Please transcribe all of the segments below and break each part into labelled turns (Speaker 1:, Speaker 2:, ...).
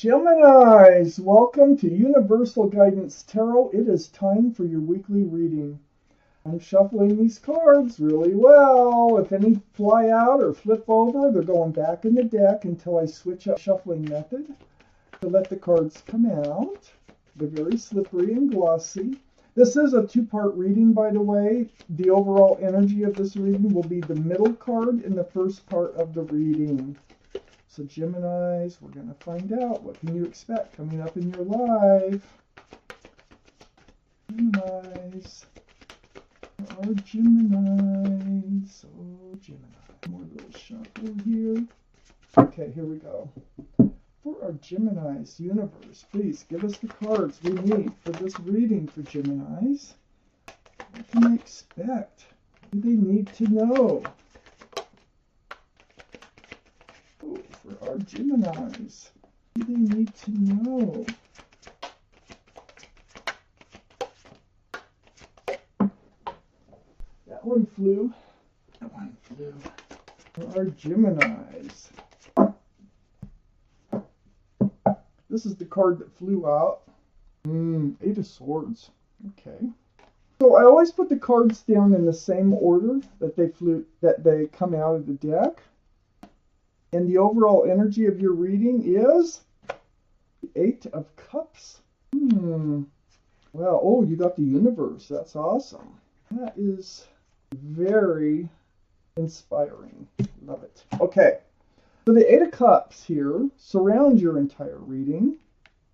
Speaker 1: Geminis, welcome to Universal Guidance Tarot. It is time for your weekly reading. I'm shuffling these cards really well. If any fly out or flip over, they're going back in the deck until I switch up shuffling method to let the cards come out. They're very slippery and glossy. This is a two-part reading, by the way. The overall energy of this reading will be the middle card in the first part of the reading. So Geminis, we're going to find out what can you expect coming up in your life. Geminis. Our Geminis. Oh, Gemini. More little shuffle here. Okay, here we go. For our Geminis universe, please give us the cards we need for this reading for Geminis. What can they expect? What do they need to know? For our Geminis, what do they need to know? That one flew. That one flew. For our Geminis. This is the card that flew out. Eight of Swords. Okay. So I always put the cards down in the same order that they come out of the deck. And the overall energy of your reading is the Eight of Cups. Well, oh, you got the Universe. That's awesome. That is very inspiring. Love it. Okay. So the Eight of Cups here surrounds your entire reading.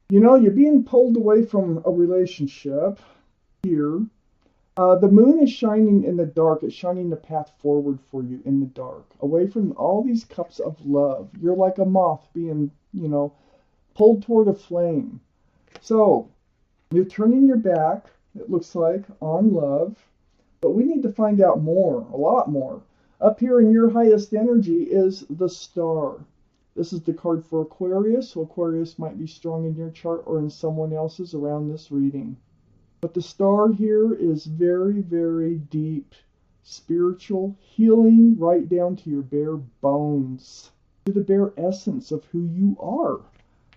Speaker 1: You know, you're being pulled away from a relationship here. The moon is shining in the dark. It's shining the path forward for you in the dark, away from all these cups of love. You're like a moth being, pulled toward a flame. So you're turning your back, it looks like, on love. But we need to find out more, a lot more. Up here in your highest energy is the Star. This is the card for Aquarius. So Aquarius might be strong in your chart or in someone else's around this reading. But the Star here is very, very deep spiritual healing right down to your bare bones, to the bare essence of who you are.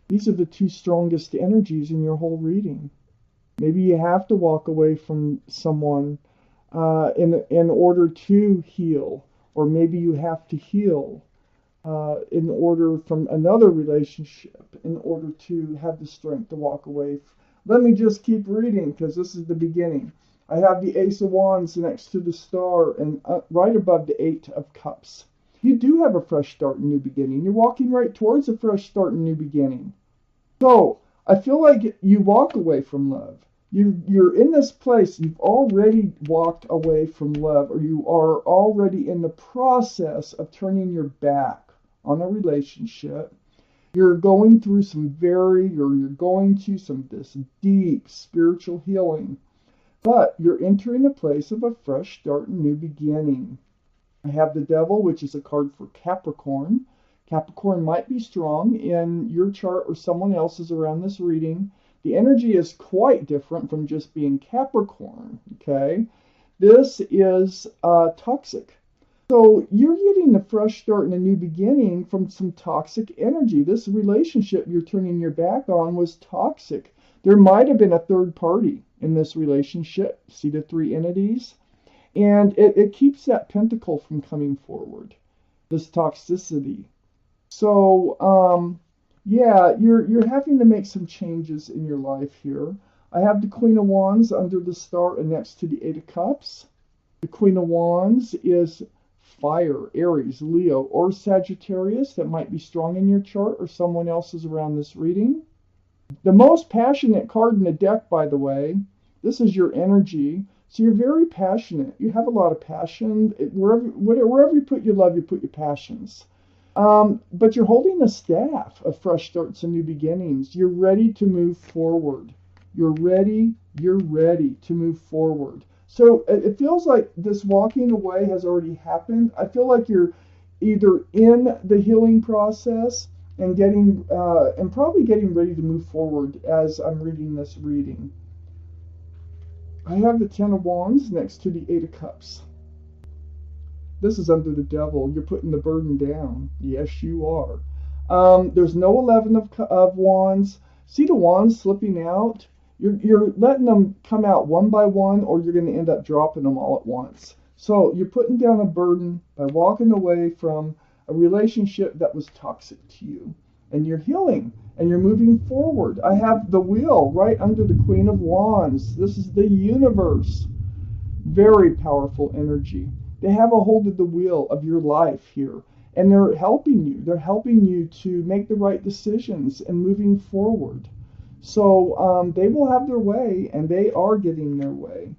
Speaker 1: These are the two strongest energies in your whole reading. Maybe you have to walk away from someone in order to heal, or maybe you have to heal in order from another relationship in order to have the strength to walk away. Let me just keep reading because this is the beginning. I have the Ace of Wands next to the Star and right above the Eight of Cups. You do have a fresh start and new beginning. You're walking right towards a fresh start and new beginning. So I feel like you walk away from love. You're in this place. You've already walked away from love, or you are already in the process of turning your back on a relationship. You're going through this deep spiritual healing. But you're entering a place of a fresh start and new beginning. I have the Devil, which is a card for Capricorn. Capricorn might be strong in your chart or someone else's around this reading. The energy is quite different from just being Capricorn, okay? This is toxic. So you're getting a fresh start and a new beginning from some toxic energy. This relationship you're turning your back on was toxic. There might have been a third party in this relationship. See the three entities? And it keeps that pentacle from coming forward, this toxicity. So, yeah, you're having to make some changes in your life here. I have the Queen of Wands under the Star and next to the Eight of Cups. The Queen of Wands is fire, Aries, Leo, or Sagittarius. That might be strong in your chart or someone else's around this reading. The most passionate card in the deck, by the way, this is your energy. So you're very passionate. You have a lot of passion. Wherever you put your love, you put your passions. But you're holding a staff of fresh starts and new beginnings. You're ready to move forward. You're ready to move forward. So it feels like this walking away has already happened. I feel like you're either in the healing process and probably getting ready to move forward as I'm reading this reading. I have the Ten of Wands next to the Eight of Cups. This is under the Devil. You're putting the burden down. Yes, you are. There's no 11 of wands. See the wands slipping out? You're letting them come out one by one, or you're going to end up dropping them all at once. So you're putting down a burden by walking away from a relationship that was toxic to you. And you're healing, and you're moving forward. I have the wheel right under the Queen of Wands. This is the universe. Very powerful energy. They have a hold of the wheel of your life here. And they're helping you. They're helping you to make the right decisions and moving forward. So they will have their way, and they are getting their way.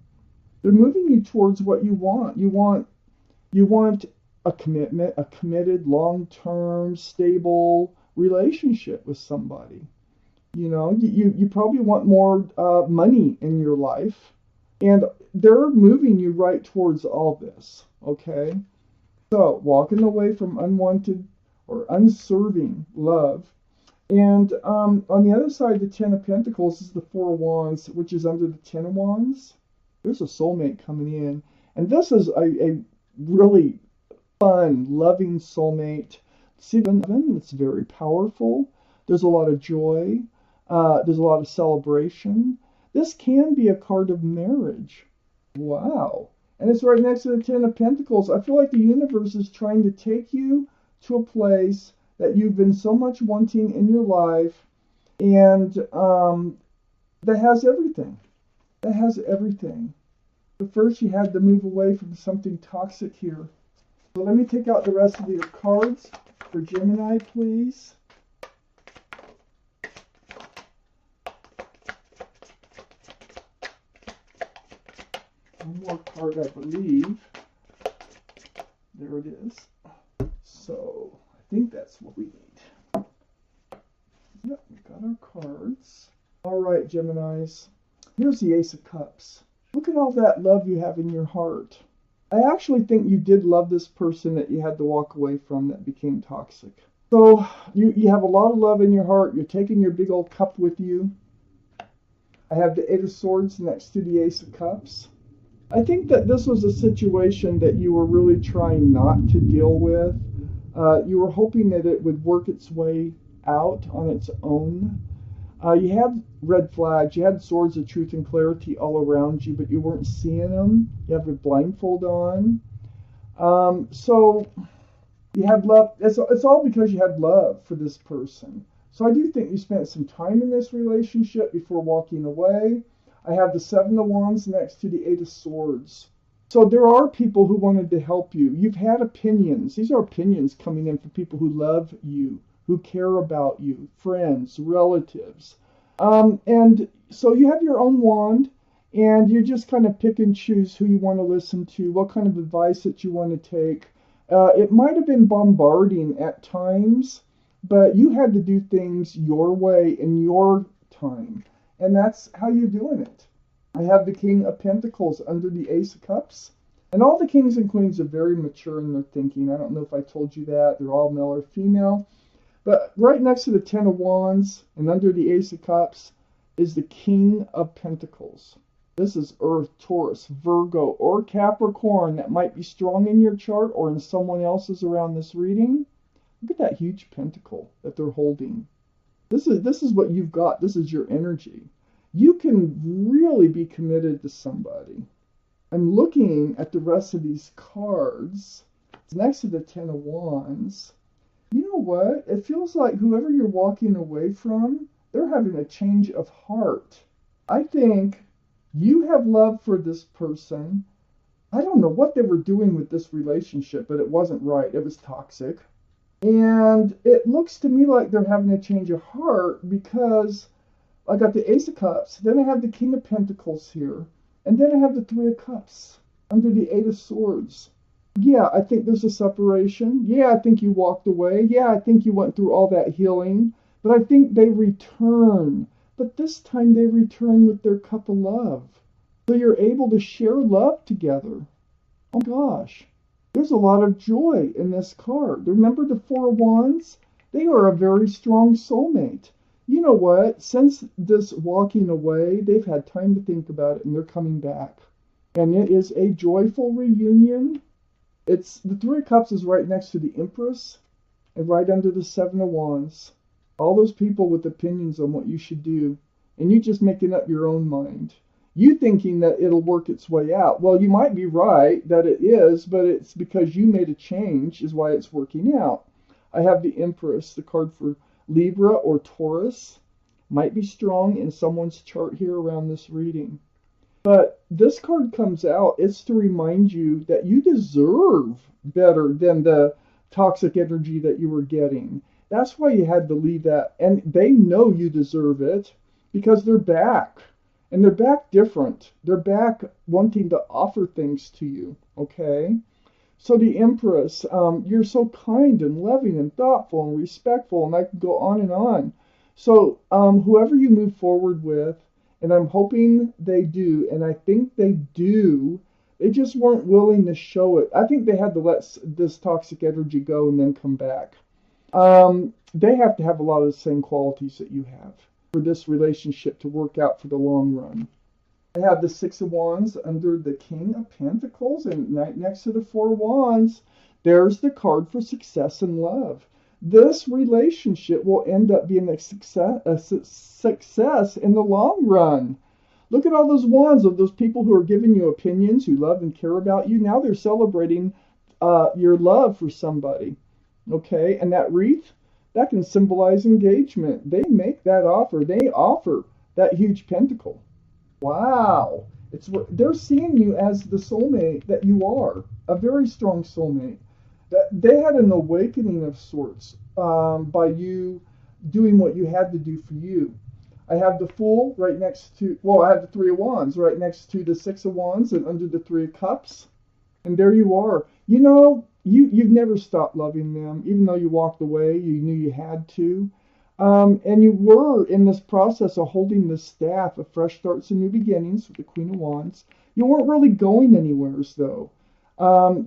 Speaker 1: They're moving you towards what you want. You want a commitment, a committed, long-term, stable relationship with somebody. You know, you probably want more money in your life, and they're moving you right towards all this. Okay. So, walking away from unwanted or unserving love. And on the other side, the Ten of Pentacles is the Four of Wands, which is under the Ten of Wands. There's a soulmate coming in. And this is a really fun, loving soulmate. See, it's very powerful. There's a lot of joy. There's a lot of celebration. This can be a card of marriage. Wow. And it's right next to the Ten of Pentacles. I feel like the universe is trying to take you to a place that you've been so much wanting in your life, and that has everything. That has everything. But first you had to move away from something toxic here. So let me take out the rest of your cards for Gemini, please. One more card, I believe. There it is. So, I think that's what we need. Yep, we got our cards. All right, Geminis. Here's the Ace of Cups. Look at all that love you have in your heart. I actually think you did love this person that you had to walk away from that became toxic. So, you have a lot of love in your heart. You're taking your big old cup with you. I have the Eight of Swords next to the Ace of Cups. I think that this was a situation that you were really trying not to deal with. You were hoping that it would work its way out on its own. You had red flags. You had swords of truth and clarity all around you, but you weren't seeing them. You have a blindfold on. So you had love. It's all because you had love for this person. So I do think you spent some time in this relationship before walking away. I have the Seven of Wands next to the Eight of Swords. So there are people who wanted to help you. You've had opinions. These are opinions coming in from people who love you, who care about you, friends, relatives. And so you have your own wand, and you just kind of pick and choose who you want to listen to, what kind of advice that you want to take. It might have been bombarding at times, but you had to do things your way in your time. And that's how you're doing it. I have the King of Pentacles under the Ace of Cups. And all the kings and queens are very mature in their thinking. I don't know if I told you that. They're all male or female. But right next to the Ten of Wands and under the Ace of Cups is the King of Pentacles. This is Earth, Taurus, Virgo, or Capricorn that might be strong in your chart or in someone else's around this reading. Look at that huge pentacle that they're holding. This is what you've got. This is your energy. You can really be committed to somebody. I'm looking at the rest of these cards. It's next to the Ten of Wands. You know what? It feels like whoever you're walking away from, they're having a change of heart. I think you have love for this person. I don't know what they were doing with this relationship, but it wasn't right. It was toxic. And it looks to me like they're having a change of heart because I got the Ace of Cups, then I have the King of Pentacles here, and then I have the Three of Cups under the Eight of Swords. Yeah, I think there's a separation. Yeah, I think you walked away. Yeah, I think you went through all that healing. But I think they return. But this time they return with their cup of love. So you're able to share love together. Oh gosh. There's a lot of joy in this card. Remember the Four of Wands? They are a very strong soulmate. You know what? Since this walking away, they've had time to think about it and they're coming back. And it is a joyful reunion. The Three of Cups is right next to the Empress. And right under the Seven of Wands, all those people with opinions on what you should do, and you just making up your own mind. You thinking that it'll work its way out. Well, you might be right that it is, but it's because you made a change is why it's working out. I have the Empress, the card for Libra or Taurus. Might be strong in someone's chart here around this reading. But this card comes out, it's to remind you that you deserve better than the toxic energy that you were getting. That's why you had to leave that. And they know you deserve it because they're back. And they're back different. They're back wanting to offer things to you. Okay? So the Empress, you're so kind and loving and thoughtful and respectful, and I can go on and on. So whoever you move forward with, and I'm hoping they do, and I think they do, they just weren't willing to show it. I think they had to let this toxic energy go and then come back. They have to have a lot of the same qualities that you have for this relationship to work out for the long run. I have the Six of Wands under the King of Pentacles, and right next to the Four of Wands, there's the card for success and love. This relationship will end up being a success in the long run. Look at all those wands of those people who are giving you opinions, who love and care about you. Now they're celebrating your love for somebody. Okay, and that wreath, that can symbolize engagement. They make that offer. They offer that huge pentacle. Wow. They're seeing you as the soulmate that you are, a very strong soulmate. They had an awakening of sorts by you doing what you had to do for you. I have the Fool right next to, well, I have the Three of Wands right next to the Six of Wands and under the Three of Cups. And there you are. You know, you've never stopped loving them, even though you walked away, you knew you had to. And you were in this process of holding the staff of fresh starts and new beginnings with the Queen of Wands. You weren't really going anywhere, though.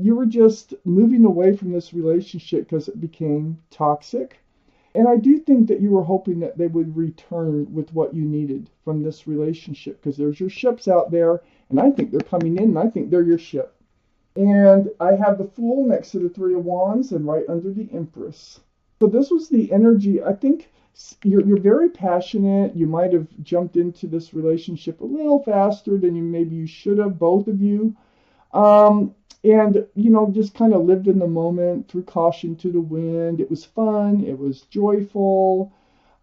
Speaker 1: You were just moving away from this relationship because it became toxic. And I do think that you were hoping that they would return with what you needed from this relationship, because there's your ships out there, and I think they're coming in, and I think they're your ship. And I have the Fool next to the Three of Wands and right under the Empress. So this was the energy. I think you're very passionate. You might have jumped into this relationship a little faster than maybe you should have, both of you. And, you know, just kind of lived in the moment, threw caution to the wind. It was fun. It was joyful.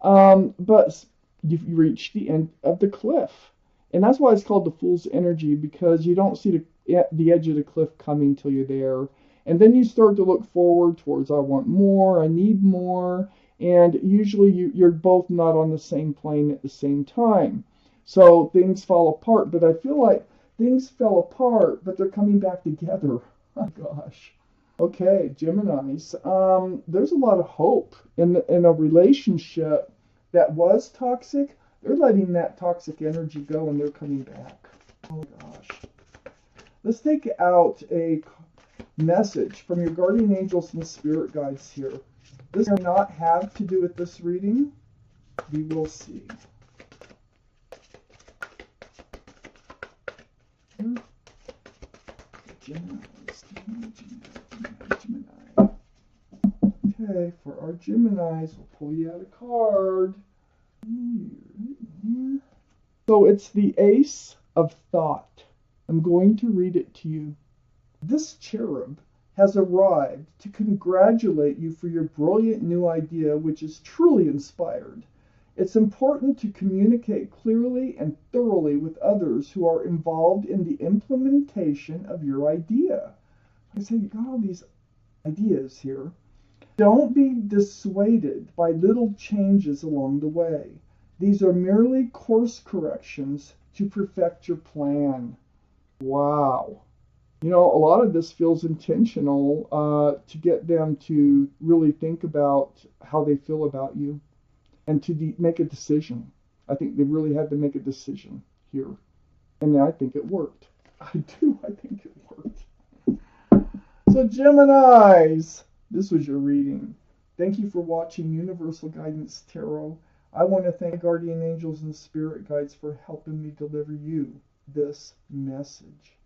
Speaker 1: But you reached the end of the cliff. And that's why it's called the Fool's energy, because you don't see the edge of the cliff coming till you're there. And then you start to look forward towards, I want more, I need more. And usually you're both not on the same plane at the same time. So things fall apart. But I feel like things fell apart, but they're coming back together. Oh, gosh. Okay, Geminis. There's a lot of hope in a relationship that was toxic. They're letting that toxic energy go, and they're coming back. Oh, gosh. Let's take out a message from your guardian angels and spirit guides here. This does not have to do with this reading. We will see. Gemini. Okay, for our Geminis, we'll pull you out a card. So it's the Ace of Thought. I'm going to read it to you. This cherub has arrived to congratulate you for your brilliant new idea, which is truly inspired. It's important to communicate clearly and thoroughly with others who are involved in the implementation of your idea. I say you got all these ideas here. Don't be dissuaded by little changes along the way. These are merely course corrections to perfect your plan. Wow. You know, a lot of this feels intentional to get them to really think about how they feel about you and to make a decision. I think they really had to make a decision here. And I think it worked. I do. I think it worked. So Geminis, this was your reading. Thank you for watching Universal Guidance Tarot. I want to thank guardian angels and spirit guides for helping me deliver you this message.